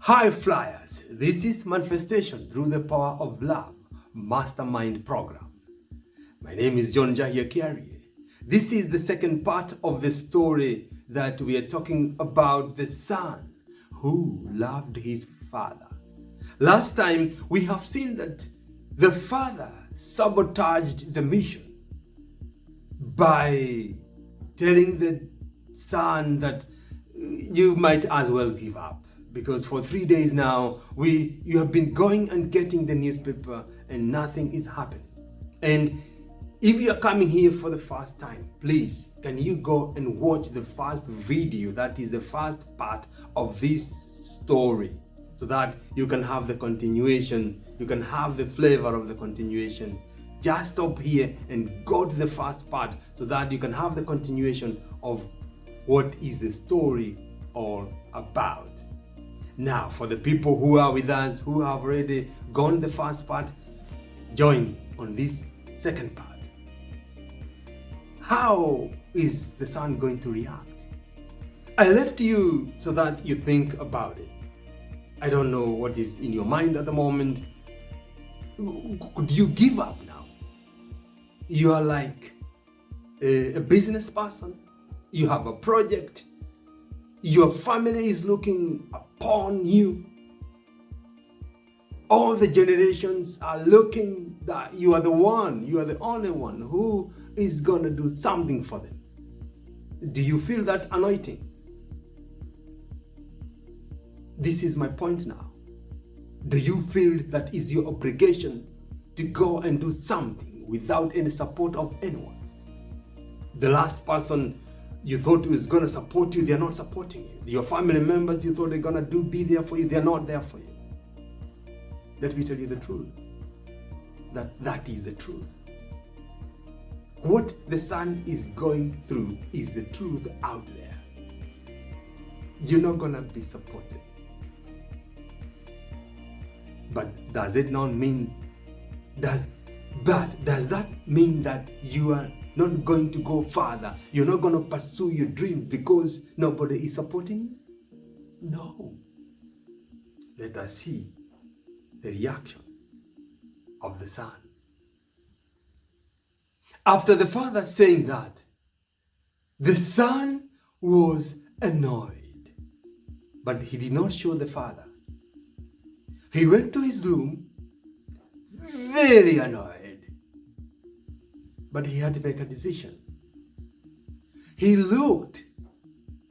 High Flyers, this is Manifestation Through the Power of Love Mastermind Program. My name is John Jahia Kiarie. This is the second part of the story that we are talking about the son who loved his father. Last time we have seen that the father sabotaged the mission by telling the son that you might as well give up. Because for 3 days now, you have been going and getting the newspaper and nothing is happening. And if you are coming here for the first time, please, can you go and watch the first video, that is the first part of this story, so that you can have the continuation, you can have the flavor of the continuation. Just stop here and go to the first part so that you can have the continuation of what is the story all about. Now, for the people who are with us, who have already gone the first part, join on this second part. How is the son going to react? I left you so that you think about it. I don't know what is in your mind at the moment. Could you give up now? You are like a business person. You have a project. Your family is looking upon you. All the generations are looking that you are the one, you are the only one who is going to do something for them. Do you feel that anointing? This is my point now. Do you feel that is your obligation to go and do something without any support of anyone? The last person you thought was going to support you, they're not supporting you. Your family members you thought they're going to be there for you, they're not there for you. Let me tell you the truth. That is the truth. What the son is going through is the truth out there. You're not going to be supported. But does it not mean, does that mean that you are not going to go further? You're not going to pursue your dream because nobody is supporting you? No. Let us see the reaction of the son. After the father saying that, the son was annoyed, but he did not show the father. He went to his room, very annoyed. But he had to make a decision. He looked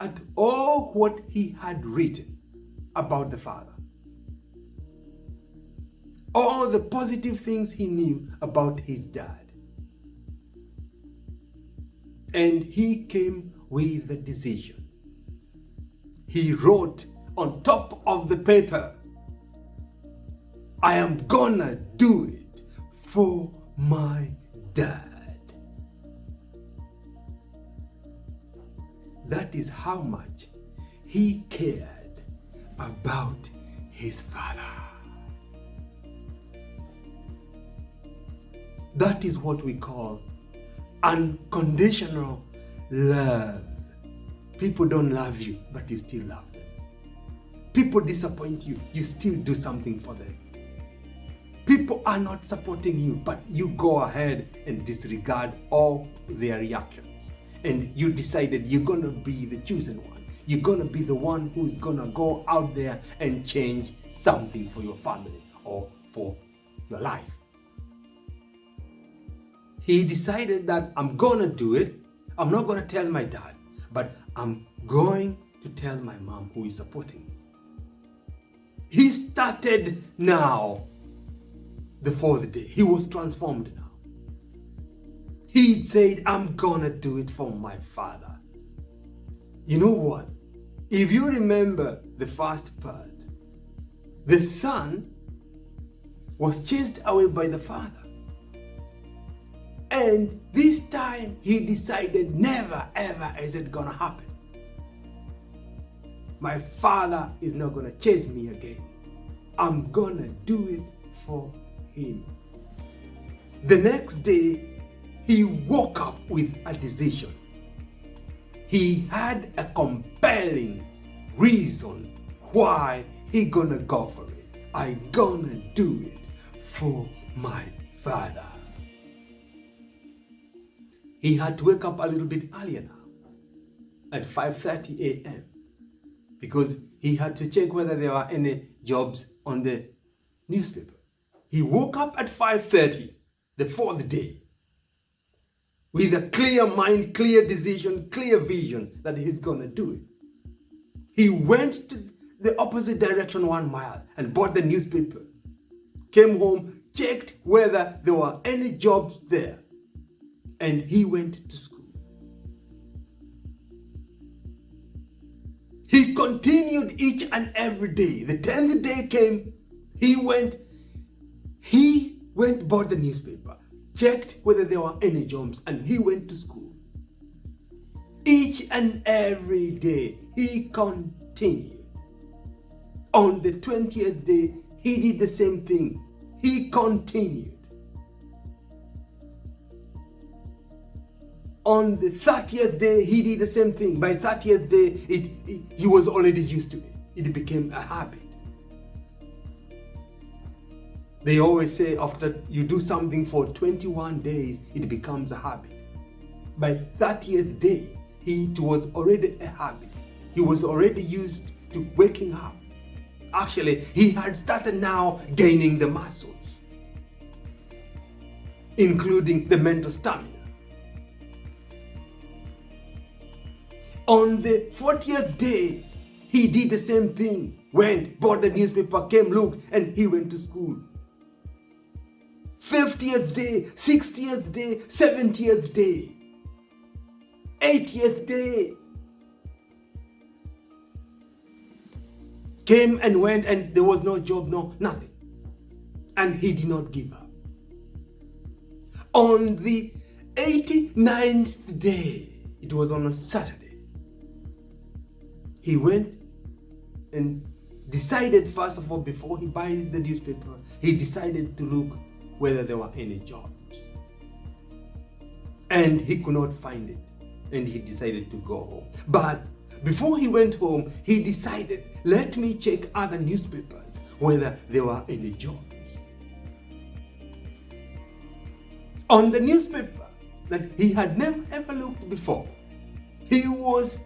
at all what he had written about the father. All the positive things he knew about his dad. And he came with the decision. He wrote on top of the paper, I am gonna do it for my dad. That is how much he cared about his father. That is what we call unconditional love. People don't love you, but you still love them. People disappoint you, you still do something for them. People are not supporting you, but you go ahead and disregard all their reactions. And you decided you're going to be the chosen one. You're going to be the one who's going to go out there and change something for your family or for your life. He decided that I'm going to do it. I'm not going to tell my dad, but I'm going to tell my mom who is supporting me. He started now the fourth day. He was transformed now. He said, I'm gonna do it for my father. You know what? If you remember the first part, the son was chased away by the father. And this time he decided, never ever is it gonna happen. My father is not gonna chase me again. I'm gonna do it for him. The next day, he woke up with a decision. He had a compelling reason why he gonna go for it. I gonna do it for my father. He had to wake up a little bit earlier now, at 5:30 a.m. because he had to check whether there were any jobs on the newspaper. He woke up at 5:30, the fourth day, with a clear mind, clear decision, clear vision that he's gonna do it. He went to the opposite direction 1 mile and bought the newspaper, came home, checked whether there were any jobs there, and he went to school. He continued each and every day. The 10th day came, he went, bought the newspaper, checked whether there were any jobs, and he went to school. Each and every day, he continued. On the 20th day, he did the same thing. He continued. On the 30th day, he did the same thing. By 30th day, he was already used to it. It became a habit. They always say after you do something for 21 days, it becomes a habit. By 30th day, it was already a habit. He was already used to waking up. Actually, he had started now gaining the muscles, including the mental stamina. On the 40th day, he did the same thing. Went, bought the newspaper, came, looked, and he went to school. 50th day, 60th day, 70th day, 80th day. Came and went, and there was no job, no nothing. And he did not give up. On the 89th day, it was on a Saturday, he went and decided, first of all, before he buys the newspaper, he decided to look whether there were any jobs. And he could not find it. And he decided to go home. But before he went home, he decided, let me check other newspapers whether there were any jobs. On the newspaper that he had never ever looked before, he was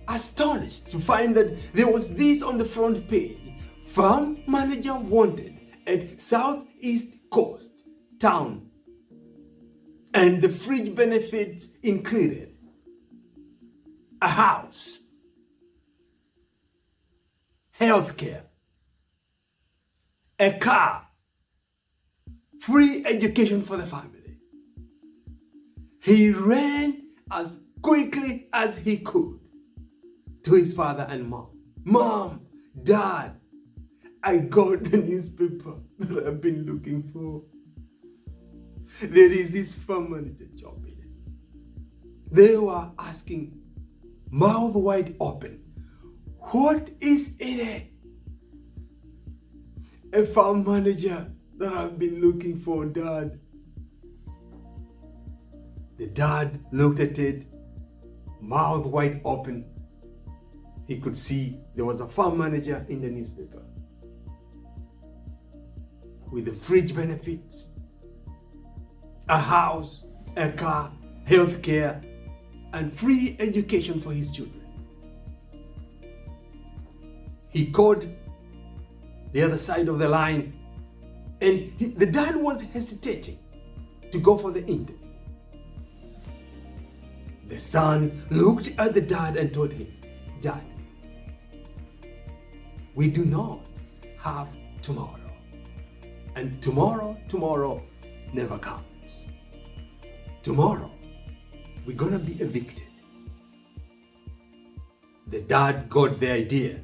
astonished to find that there was this on the front page: farm manager wanted at Southeast Coast town, and the fringe benefits included a house, healthcare, a car, free education for the family. He ran as quickly as he could to his father and mom. Mom, Dad, I got the newspaper that I've been looking for. There is this farm manager job in it. They were asking, mouth wide open, what is in it? A farm manager that I've been looking for, Dad. The dad looked at it, mouth wide open. He could see there was a farm manager in the newspaper with the fridge benefits, a house, a car, health care, and free education for his children. He called the other side of the line, and the dad was hesitating to go for the interview. The son looked at the dad and told him, Dad, we do not have tomorrow. And tomorrow never comes. Tomorrow, we're gonna be evicted. The dad got the idea,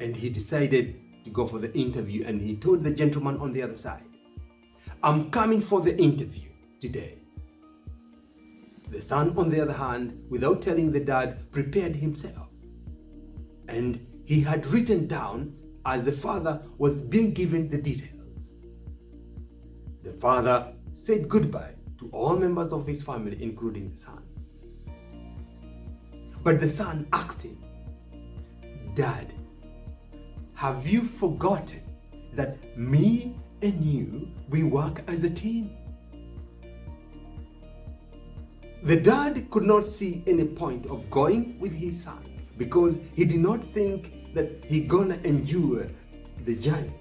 and he decided to go for the interview, and he told the gentleman on the other side, I'm coming for the interview today. The son, on the other hand, without telling the dad, prepared himself. And he had written down as the father was being given the details. The father said goodbye to all members of his family, including the son. But the son asked him, Dad, have you forgotten that me and you, we work as a team? The dad could not see any point of going with his son because he did not think that he gonna endure the journey.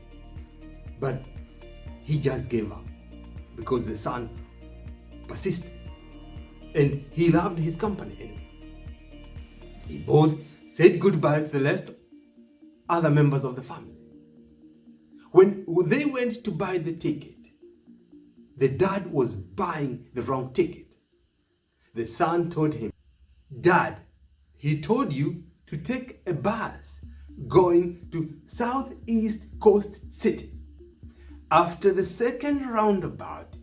But he just gave up because the son persisted and he loved his company anyway. They both said goodbye to the rest other members of the family. When they went to buy the ticket, the dad was buying the wrong ticket. The son told him, Dad, he told you to take a bus going to Southeast Coast City. After the second roundabout,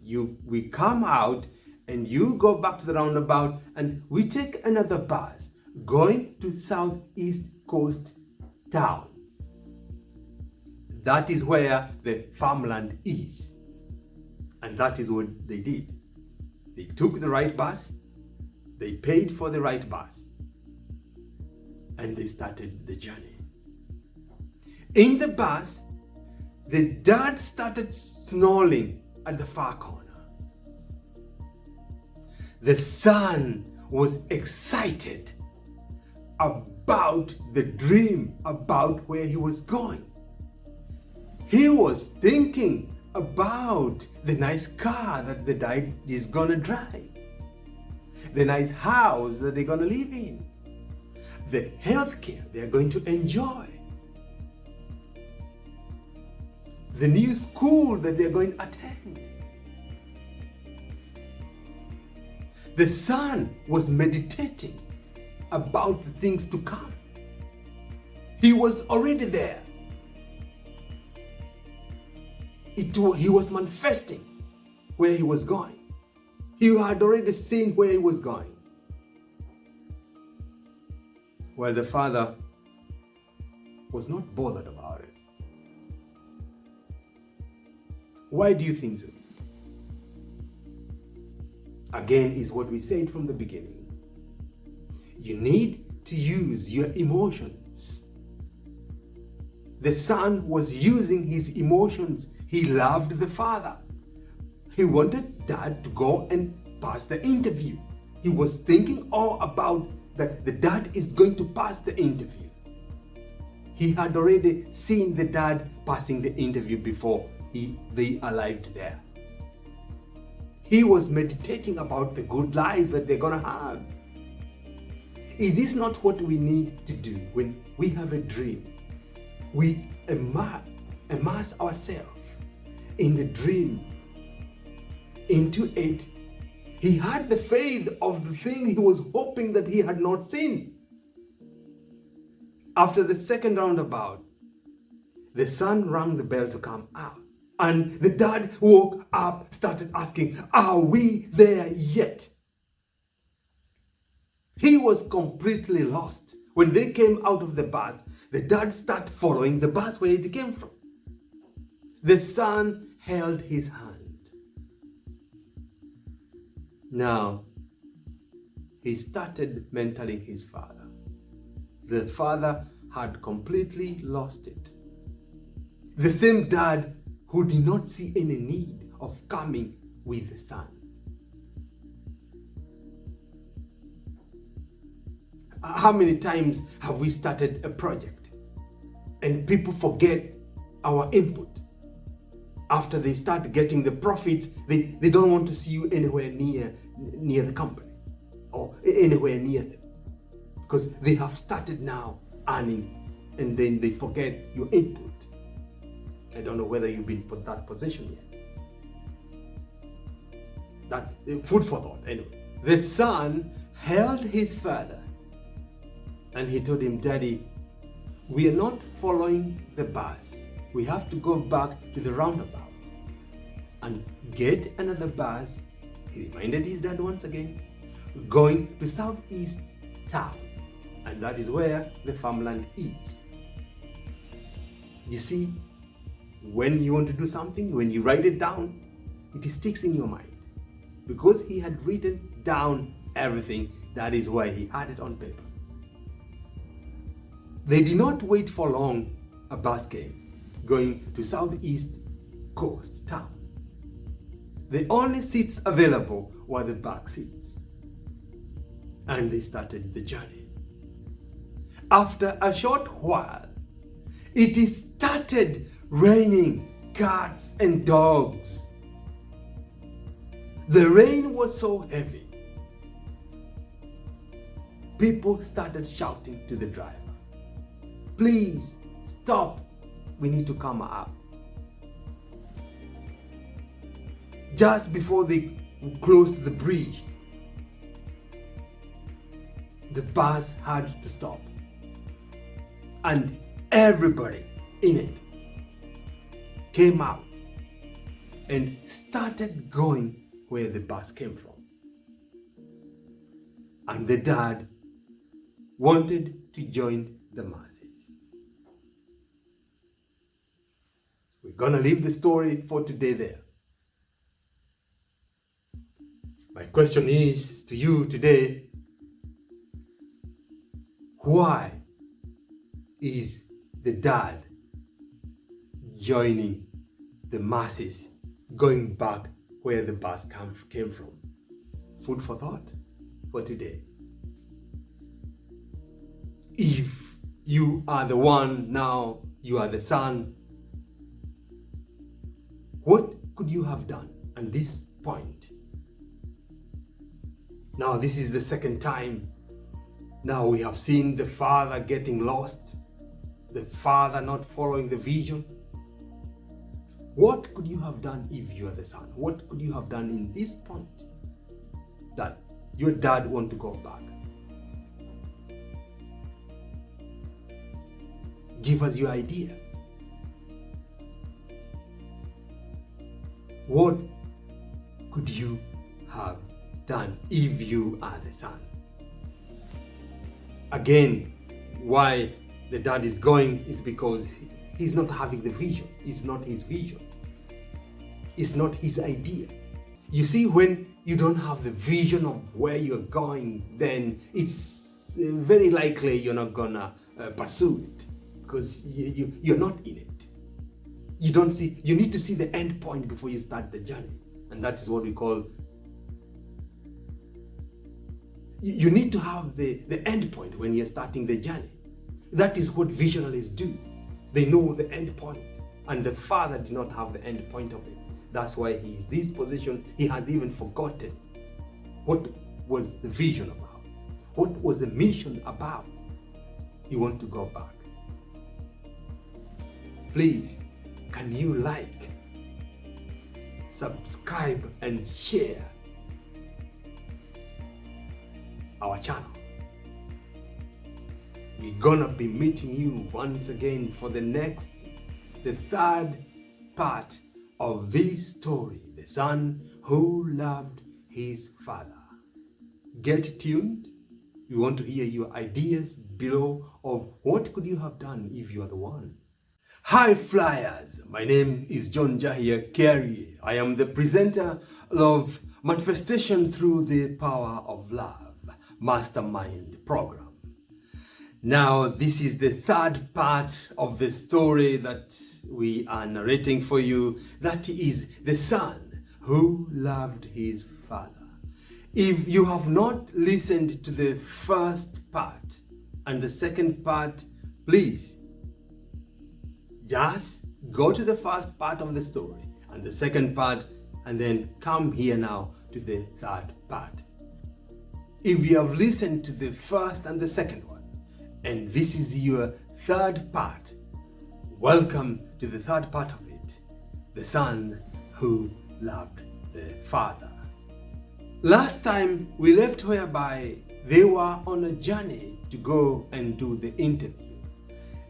we come out and you go back to the roundabout and we take another bus going to Southeast Coast Town. That is where the farmland is. And that is what they did. They took the right bus, they paid for the right bus, and they started the journey. In the bus, the dad started snoring at the far corner. The son was excited about the dream, about where he was going. He was thinking about the nice car that the dad is gonna drive, the nice house that they're gonna live in, the healthcare they're going to enjoy, the new school that they're going to attend. The son was meditating about the things to come. He was already there. He was manifesting where he was going. He had already seen where he was going. Well, the father was not bothered about it. Why do you think so? Again, is what we said from the beginning. You need to use your emotions. The son was using his emotions. He loved the father. He wanted dad to go and pass the interview. He was thinking all about that the dad is going to pass the interview. He had already seen the dad passing the interview before they arrived there. He was meditating about the good life that they're gonna have. Is this not what we need to do when we have a dream? We immerse ourselves in the dream, into it. He had the faith of the thing he was hoping that he had not seen. After the second roundabout, the son rang the bell to come out. And the dad woke up, started asking, are we there yet? He was completely lost. When they came out of the bus, the dad started following the bus where it came from. The son held his hand. Now, he started mentoring his father. The father had completely lost it. The same dad who did not see any need of coming with the son. How many times have we started a project and people forget our input? After they start getting the profits, they don't want to see you anywhere near the company or anywhere near them because they have started now earning and then they forget your input. I don't know whether you've been put that position yet. That food for thought anyway. The son held his father and he told him, Daddy, we are not following the bus. We have to go back to the roundabout and get another bus. He reminded his dad once again, going to Southeast Town. And that is where the farmland is. You see, when you want to do something, when you write it down, it sticks in your mind. Because he had written down everything, that is why he had it on paper. They did not wait for long. A bus came, going to southeast coast town. The only seats available were the back seats, and they started the journey. After a short while, it started raining cats and dogs. The rain was so heavy, people started shouting to the driver, "Please stop, we need to come up." Just before they closed the bridge, the bus had to stop, and everybody in it came out and started going where the bus came from. And the dad wanted to join the masses. We're gonna leave the story for today there. My question is to you today: why is the dad joining the masses, going back where the bus came from? Food for thought for today. If you are the one now, you are the son, what could you have done at this point? Now, this is the second time. Now we have seen the father getting lost, the father not following the vision. What could you have done if you are the son? What could you have done in this point that your dad want to go back? Give us your idea. What could you have done if you are the son? Again, why the dad is going is because he's not having the vision. It's not his vision. It's not his idea. You see, when you don't have the vision of where you're going, then it's very likely you're not gonna pursue it, because you're not in it. You need to see the end point before you start the journey. And that is what we call, you need to have the end point when you're starting the journey. That is what visionaries do. They know the end point, and the father did not have the end point of it. That's why he is in this position. He has even forgotten what was the vision about, what was the mission about. He wants to go back. Please, can you like, subscribe, and share our channel? We're gonna be meeting you once again for the third part of this story, the son who loved his father. Get tuned. We want to hear your ideas below of what could you have done if you are the one. Hi flyers, my name is John Jahia Kerry. I am the presenter of Manifestation Through the Power of Love Mastermind program. Now, this is the third part of the story that we are narrating for you. That is the son who loved his father. If you have not listened to the first part and the second part, please just go to the first part of the story and the second part, and then come here now to the third part. If you have listened to the first and the second one, and this is your third part, welcome to the third part of it, the son who loved the father. Last time we left whereby they were on a journey to go and do the interview,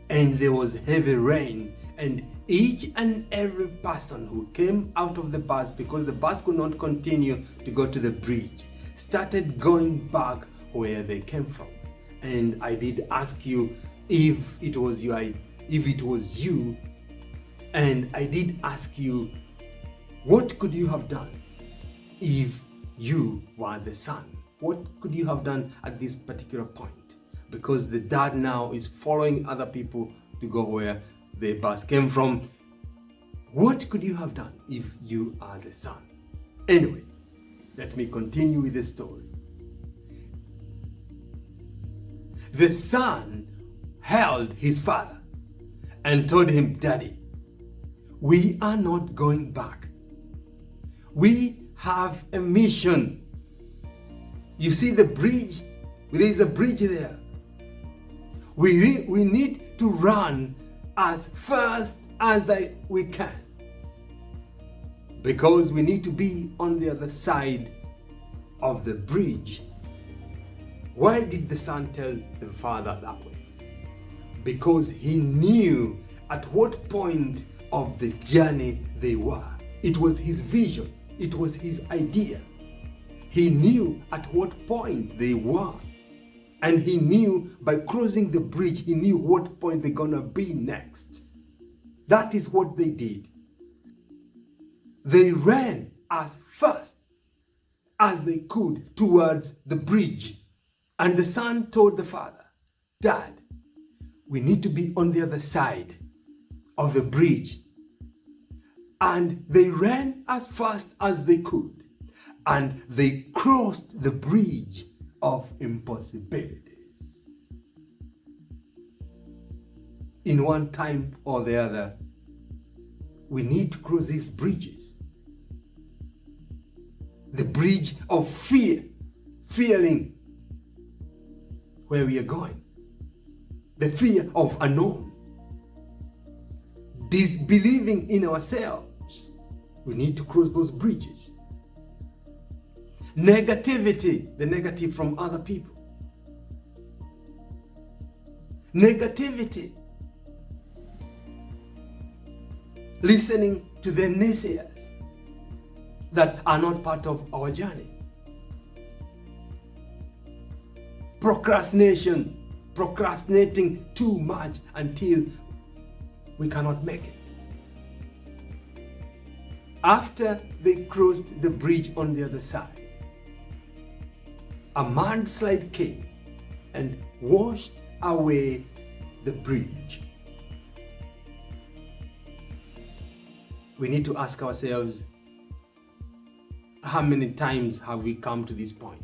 and there was heavy rain, and each and every person who came out of the bus, because the bus could not continue to go to the bridge, started going back where they came from. And I did ask you if it was you, and I did ask you, what could you have done if you were the son? What could you have done at this particular point? because the dad now is following other people to go where the bus came from. What could you have done if you are the son? Anyway, let me continue with the story. The son held his father and told him, "Daddy, we are not going back. We have a mission. You see the bridge? There is a bridge there. We need to run as fast as we can, because we need to be on the other side of the bridge." Why did the son tell the father that way? Because he knew at what point of the journey they were. It was his vision. It was his idea. He knew at what point they were. And he knew by crossing the bridge, he knew what point they're gonna be next. That is what they did. They ran as fast as they could towards the bridge. And the son told the father, "Dad, we need to be on the other side of the bridge." And they ran as fast as they could. And they crossed the bridge of impossibilities. In one time or the other, we need to cross these bridges. The bridge of fear, fearing where we are going. The fear of unknown. Disbelieving in ourselves. We need to cross those bridges. Negativity, the negative from other people. Negativity. Listening to the naysayers that are not part of our journey. Procrastination, procrastinating too much until we cannot make it. After they crossed the bridge on the other side, a mudslide came and washed away the bridge. We need to ask ourselves, how many times have we come to this point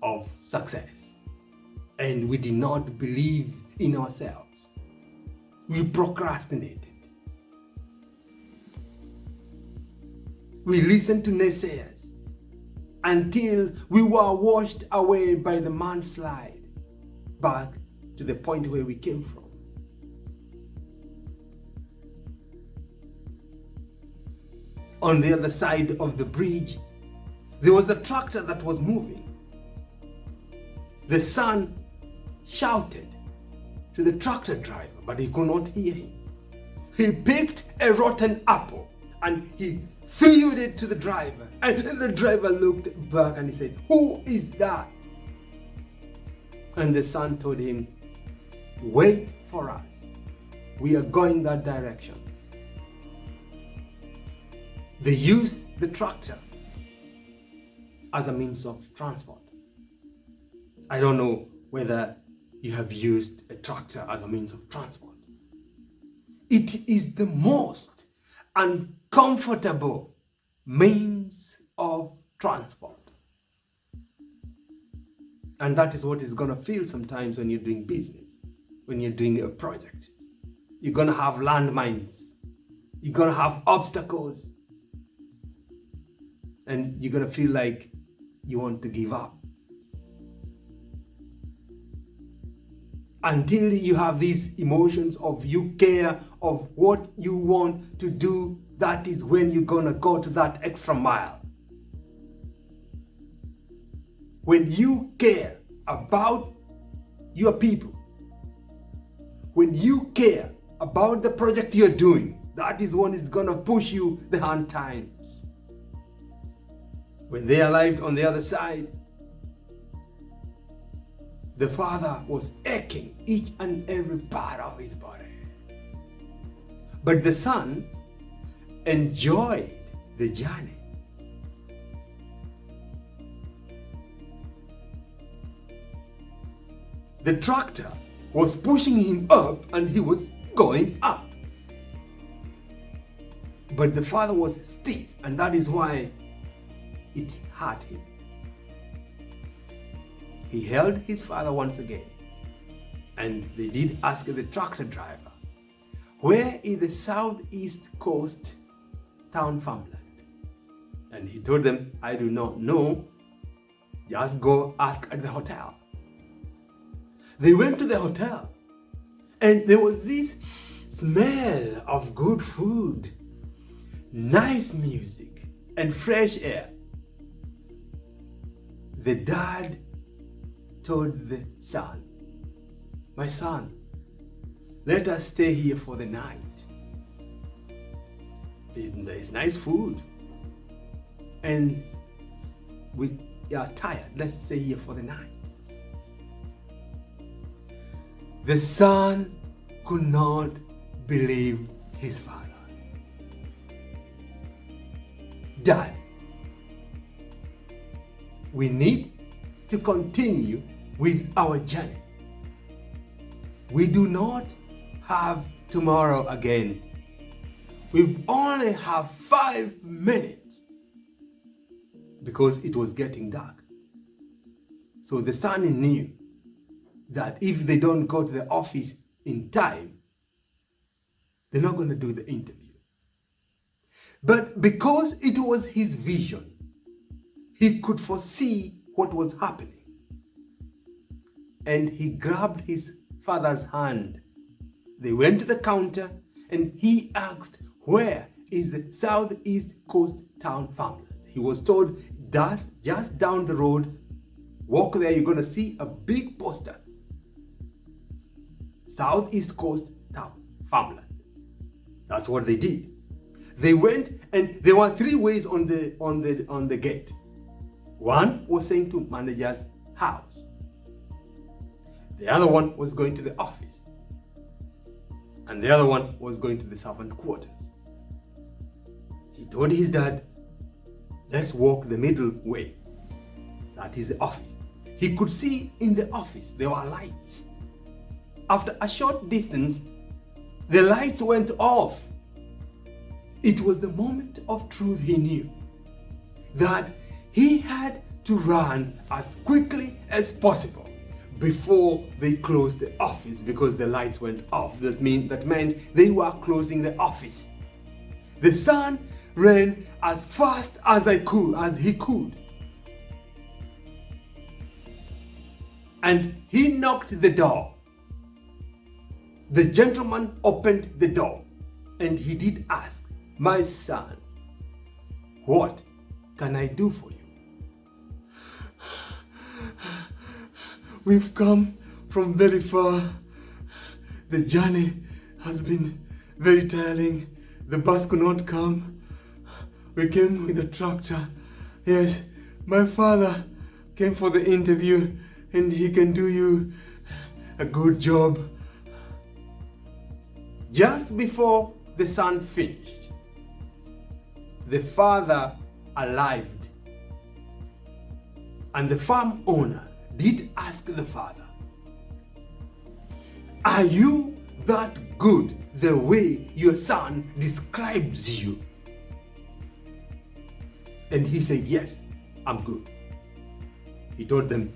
of success and we did not believe in ourselves? We procrastinated. We listened to naysayers until we were washed away by the mudslide back to the point where we came from. On the other side of the bridge, there was a tractor that was moving. The son shouted to the tractor driver, but he could not hear him. He picked a rotten apple and he threw it to the driver. And the driver looked back and he said, "Who is that?" And the son told him, "Wait for us. We are going that direction." They used the tractor as a means of transport. I don't know whether you have used a tractor as a means of transport. It is the most uncomfortable means of transport. And that is what it's going to feel sometimes when you're doing business, when you're doing a project. You're going to have landmines. You're going to have obstacles. And you're going to feel like you want to give up. Until you have these emotions of you care of what you want to do, that is when you're going to go to that extra mile. When you care about your people, when you care about the project you're doing, that is when it's going to push you the hard times. When they arrived on the other side, the father was aching each and every part of his body. But the son enjoyed the journey. the tractor was pushing him up and he was going up. But the father was stiff, and that is why it hurt him. He held his father once again, and they did ask the tractor driver, where is the southeast coast town farmland? And he told them, I do not know, just go ask at the hotel. They went to the hotel, and there was this smell of good food, nice music, and fresh air. The dad told the son, my son, let us stay here for the night. There is nice food, and we are tired. Let's stay here for the night. The son could not believe his father. Dad, we need to continue with our journey. We do not have tomorrow again. We only have 5 minutes because it was getting dark. So the son knew that if they don't go to the office in time, they're not going to do the interview. But because it was his vision, he could foresee what was happening. And he grabbed his father's hand. They went to the counter and he asked, where is the southeast coast town farmland? He was told, that's just down the road. Walk there, you're going to see a big poster. Southeast coast town farmland. That's what they did. They went, and there were 3 ways on the gate. One was saying to manager's house. The other one was going to the office. And the other one was going to the servant quarters. He told his dad, let's walk the middle way. That is the office. He could see in the office there were lights. After a short distance, the lights went off. It was the moment of truth. He knew that he had to run as quickly as possible before they closed the office, because the lights went off. That meant they were closing the office. The son ran as fast as he could. And he knocked the door. The gentleman opened the door, and he did ask, my son, what can I do for you? We've come from very far. The journey has been very tiring. The bus could not come. We came with a tractor. Yes, my father came for the interview, and he can do you a good job. Just before the son finished, the father arrived, and the farm owner did ask the father, are you that good the way your son describes you? And he said, yes, I'm good. He told them,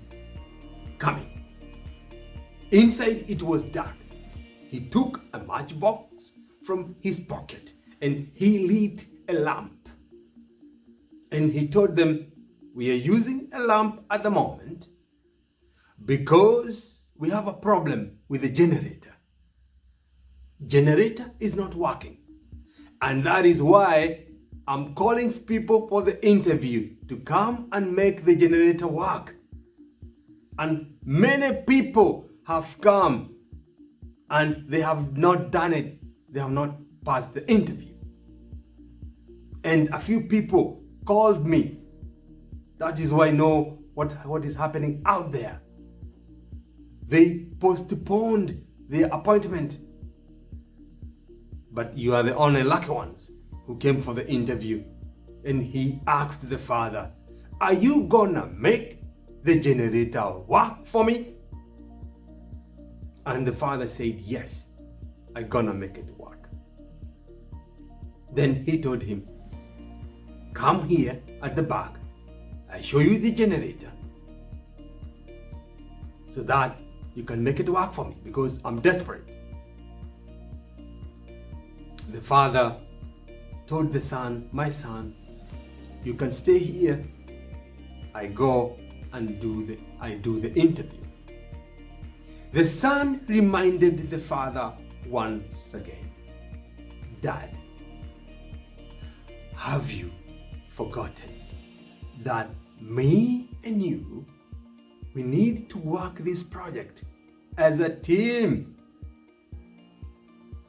come in. Inside it was dark. He took a matchbox from his pocket and he lit a lamp. And he told them, we are using a lamp at the moment because we have a problem with the generator. Generator is not working. And that is why I'm calling people for the interview to come and make the generator work. And many people have come and they have not done it. They have not passed the interview. And a few people called me. That is why I know what is happening out there. They postponed their appointment. But you are the only lucky ones who came for the interview. And he asked the father, are you gonna make the generator work for me? And the father said, yes, I'm gonna make it work. Then he told him, come here at the back. I show you the generator so that you can make it work for me because I'm desperate. The father told the son, my son, you can stay here. I go and do the interview. The son reminded the father once again, Dad, have you forgotten that me and you, we need to work this project as a team?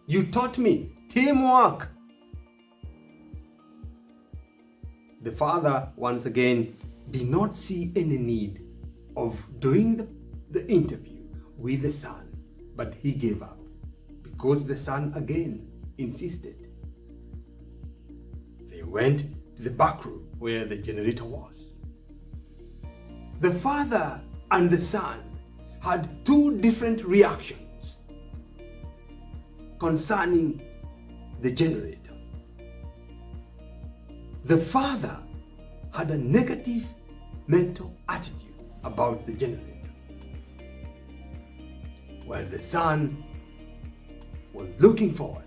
You taught me teamwork. The father once again did not see any need of doing the interview with the son, but he gave up because the son again insisted. They went to the back room where the generator was. The father and the son had two different reactions concerning the generator. The father had a negative mental attitude about the generator, while the son was looking forward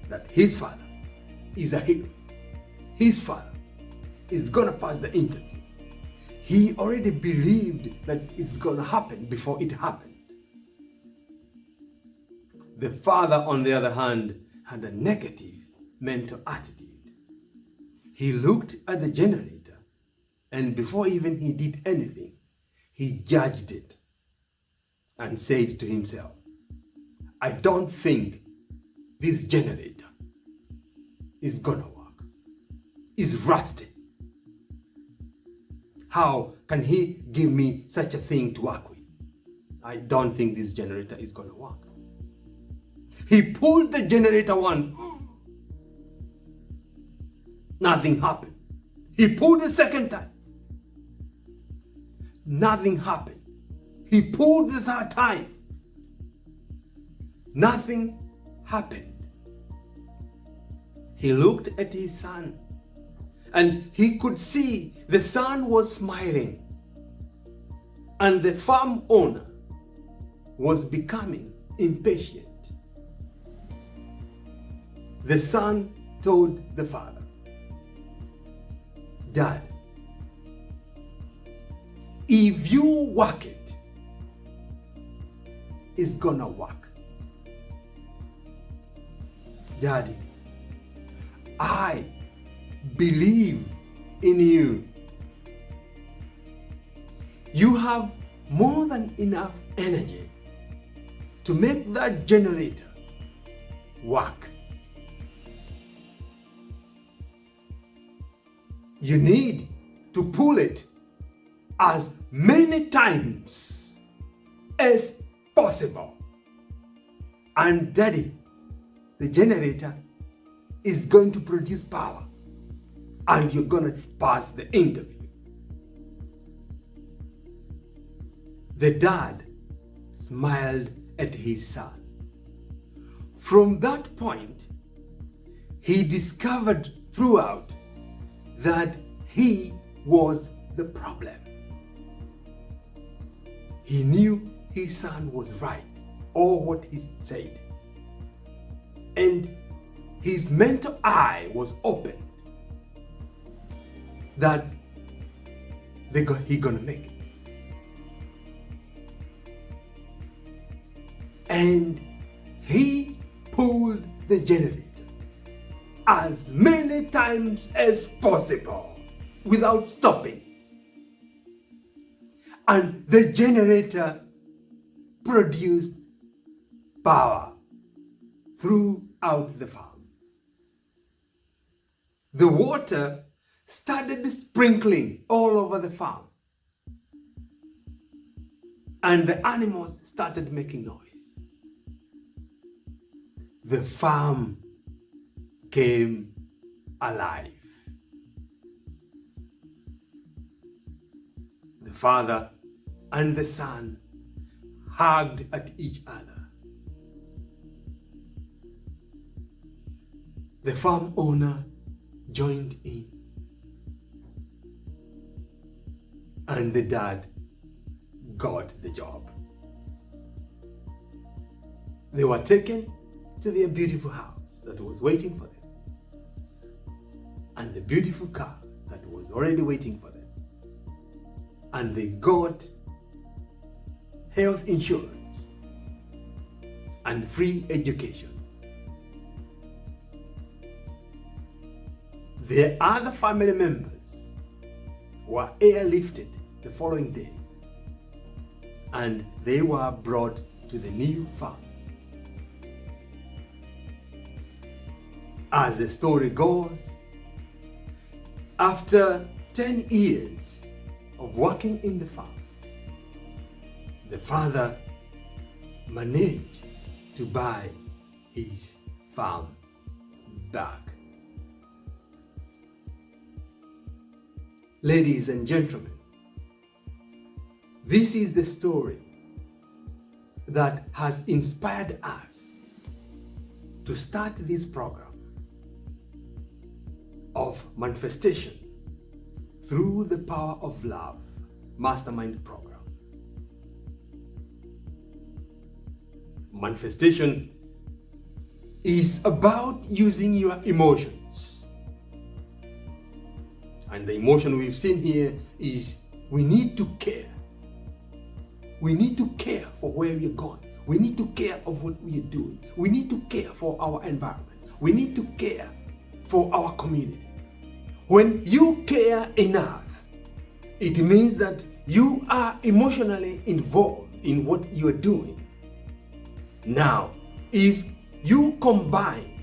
that his father is a hero. His father is gonna pass the interview. He already believed that it's gonna happen before it happened. The father, on the other hand, had a negative mental attitude. He looked at the generator, and before even he did anything, he judged it and said to himself, I don't think this generator is gonna work. It's rusted. How can he give me such a thing to work with? I don't think this generator is gonna work. He pulled the generator one. Nothing happened. He pulled the second time. Nothing happened. He pulled the third time. Nothing happened. He looked at his son, and he could see the son was smiling, and the farm owner was becoming impatient. The son told the father, Dad, if you work it, it's gonna work. Daddy, I believe in you. You have more than enough energy to make that generator work. You need to pull it as many times as possible. And Daddy, the generator is going to produce power, and you're going to pass the interview. The dad smiled at his son. From that point, he discovered throughout that he was the problem. He knew his son was right, or what he said. And his mental eye was opened that he gonna make it. And he pulled the generator as many times as possible without stopping. And the generator produced power throughout the farm. The water started sprinkling all over the farm, and the animals started making noise. The farm came alive. The father and the son hugged at each other. The farm owner joined in, and the dad got the job. They were taken to their beautiful house that was waiting for them, and the beautiful car that was already waiting for them. And they got health insurance and free education. Their other family members were airlifted the following day, and they were brought to the new farm. As the story goes, after 10 years of working in the farm, the father managed to buy his farm back. Ladies and gentlemen, this is the story that has inspired us to start this program of manifestation through the power of love mastermind program. Manifestation is about using your emotions. And the emotion we've seen here is we need to care. We need to care for where we're going. We need to care of what we are doing. We need to care for our environment. We need to care for our community. When you care enough, it means that you are emotionally involved in what you are doing. Now, if you combine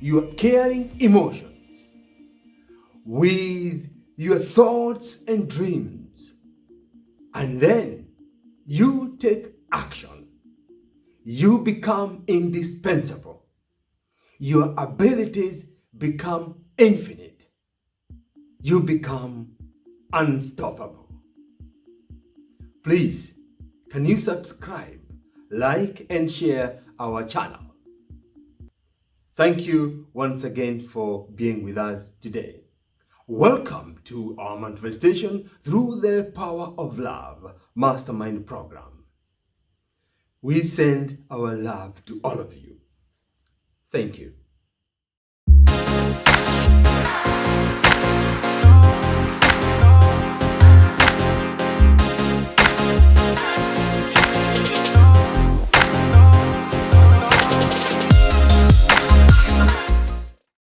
your caring emotions with your thoughts and dreams, and then you take action, you become indispensable. Your abilities become infinite. You become unstoppable. Please, can you subscribe, like, and share our channel? Thank you once again for being with us today. Welcome to our manifestation through the power of love mastermind program. We send our love to all of you. Thank you.